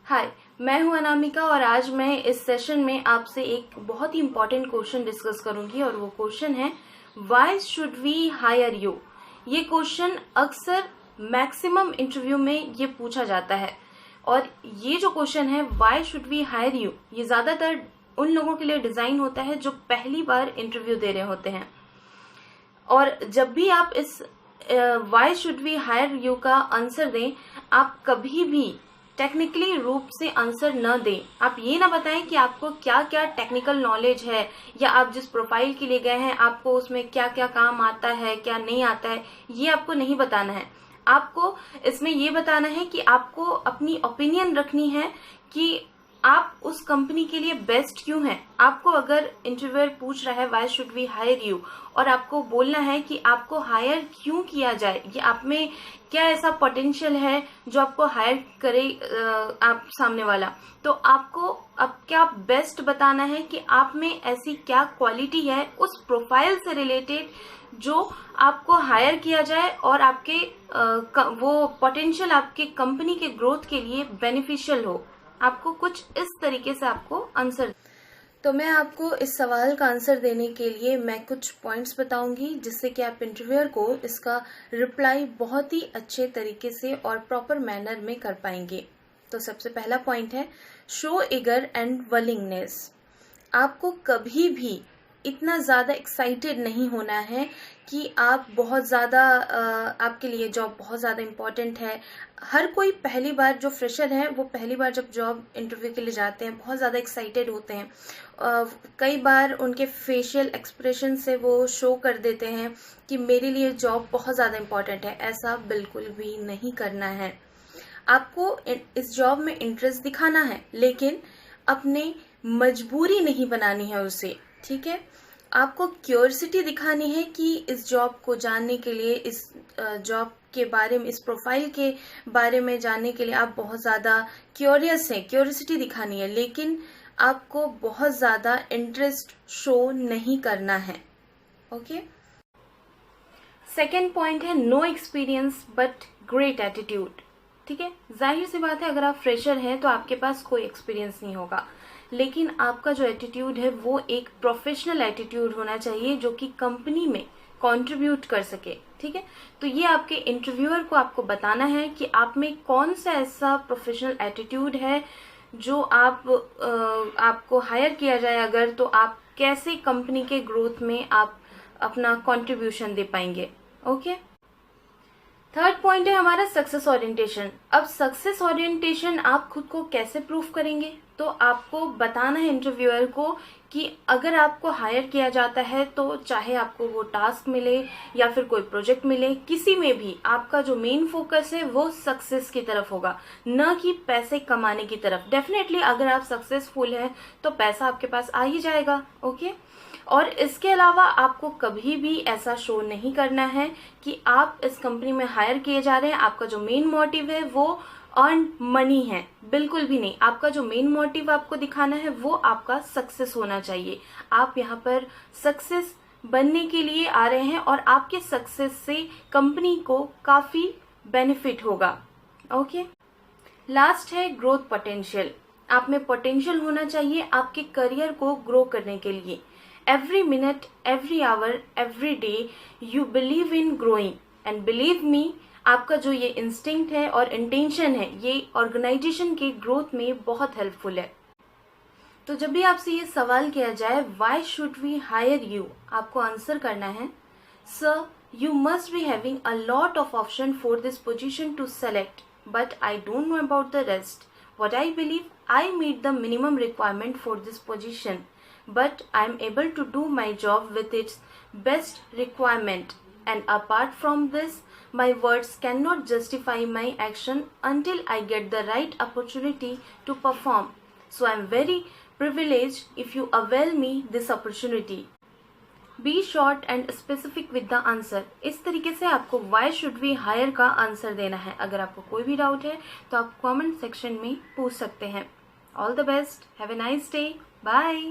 हाय, मैं हूं अनामिका और आज मैं इस सेशन में आपसे एक बहुत ही इम्पोर्टेंट क्वेश्चन डिस्कस करूंगी और वो क्वेश्चन है why should we hire you. ये क्वेश्चन अक्सर मैक्सिमम इंटरव्यू में ये पूछा जाता है और ये जो क्वेश्चन है why should we hire you, ये ज्यादातर उन लोगों के लिए डिजाइन होता है जो पहली बार इंटरव्यू दे रहे होते हैं। और जब भी आप इस why should we hire you का आंसर दें, आप कभी भी टेक्निकली रूप से आंसर न दें। आप ये ना बताएं कि आपको क्या क्या टेक्निकल नॉलेज है या आप जिस प्रोफाइल के लिए गए हैं आपको उसमें क्या क्या काम आता है क्या नहीं आता है, ये आपको नहीं बताना है। आपको इसमें ये बताना है कि आपको अपनी ओपिनियन रखनी है कि आप उस कंपनी के लिए बेस्ट क्यों हैं। आपको अगर इंटरव्यूअर पूछ रहा है why should we hire you और आपको बोलना है कि आपको हायर क्यों किया जाए, ये आप में क्या ऐसा पोटेंशियल है जो आपको हायर करे आप सामने वाला, तो आपको अब क्या बेस्ट बताना है कि आप में ऐसी क्या क्वालिटी है उस प्रोफाइल से रिलेटेड जो आपको हायर किया जाए और आपके वो पोटेंशियल आपके कंपनी के ग्रोथ के लिए बेनिफिशियल हो। आपको कुछ इस तरीके से आपको आंसर। तो मैं आपको इस सवाल का आंसर देने के लिए मैं कुछ पॉइंट्स बताऊंगी जिससे कि आप इंटरव्यूअर को इसका रिप्लाई बहुत ही अच्छे तरीके से और प्रॉपर मैनर में कर पाएंगे। तो सबसे पहला पॉइंट है शो ईगर एंड विलिंगनेस। आपको कभी भी इतना ज़्यादा एक्साइटेड नहीं होना है कि आप बहुत ज़्यादा आपके लिए जॉब बहुत ज़्यादा इम्पॉर्टेंट है। हर कोई पहली बार जो फ्रेशर है वो पहली बार जब जॉब इंटरव्यू के लिए जाते हैं बहुत ज़्यादा एक्साइटेड होते हैं। कई बार उनके फेशियल एक्सप्रेशन से वो शो कर देते हैं कि मेरे लिए जॉब बहुत ज़्यादा इम्पॉर्टेंट है। ऐसा बिल्कुल भी नहीं करना है। आपको इस जॉब में इंटरेस्ट दिखाना है लेकिन अपने मजबूरी नहीं बनानी है उसे, ठीक है। आपको क्यूरियोसिटी दिखानी है कि इस जॉब को जानने के लिए, इस जॉब के बारे में, इस प्रोफाइल के बारे में जानने के लिए आप बहुत ज़्यादा क्यूरियस हैं, क्यूरियोसिटी दिखानी है, लेकिन आपको बहुत ज़्यादा इंटरेस्ट शो नहीं करना है। ओके। सेकेंड पॉइंट है no experience but great attitude. ठीक है, जाहिर सी बात है अगर आप फ्रेशर हैं तो आपके पास कोई एक्सपीरियंस नहीं होगा, लेकिन आपका जो एटीट्यूड है वो एक प्रोफेशनल एटीट्यूड होना चाहिए जो कि कंपनी में कंट्रीब्यूट कर सके। ठीक है, तो ये आपके इंटरव्यूअर को आपको बताना है कि आप में कौन सा ऐसा प्रोफेशनल एटीट्यूड है जो आपको हायर किया जाए अगर, तो आप कैसे कंपनी के ग्रोथ में आप अपना कंट्रीब्यूशन दे पाएंगे। ओके। थर्ड पॉइंट है हमारा सक्सेस ओरिएंटेशन। अब सक्सेस ओरिएंटेशन आप खुद को कैसे प्रूफ करेंगे, तो आपको बताना है इंटरव्यूअर को कि अगर आपको हायर किया जाता है तो चाहे आपको वो टास्क मिले या फिर कोई प्रोजेक्ट मिले, किसी में भी आपका जो मेन फोकस है वो सक्सेस की तरफ होगा, न कि पैसे कमाने की तरफ। डेफिनेटली अगर आप सक्सेसफुल हैं तो पैसा आपके पास आ ही जाएगा। ओके। और इसके अलावा आपको कभी भी ऐसा शो नहीं करना है कि आप इस कंपनी में हायर किए जा रहे हैं, आपका जो मेन मोटिव है वो अर्न मनी है, बिल्कुल भी नहीं। आपका जो मेन मोटिव आपको दिखाना है वो आपका सक्सेस होना चाहिए। आप यहाँ पर सक्सेस बनने के लिए आ रहे हैं और आपके सक्सेस से कंपनी को काफी बेनिफिट होगा। ओके। लास्ट है ग्रोथ पोटेंशियल। आप में पोटेंशियल होना चाहिए आपके करियर को ग्रो करने के लिए। Every minute, every hour, every day, you believe in growing and believe me, आपका जो ये इंस्टिंक्ट है और इंटेंशन है ये ऑर्गेनाइजेशन के ग्रोथ में बहुत हेल्पफुल है। तो जब भी आपसे ये सवाल किया जाए why should we hire you, आपको आंसर करना है sir you must be having a lot of option for this position to select but I don't know about the rest. What I believe I meet the minimum requirement for this position but I am able to do my job with its best requirement, and apart from this my words cannot justify my action until I get the right opportunity to perform, so I am very privileged if you avail me this opportunity. Be short and specific with the answer। इस तरीके से आपको why should we hire का answer देना है। अगर आपको कोई भी डाउट है तो आप कमेंट सेक्शन में पूछ सकते हैं। All the best, have a nice day, bye।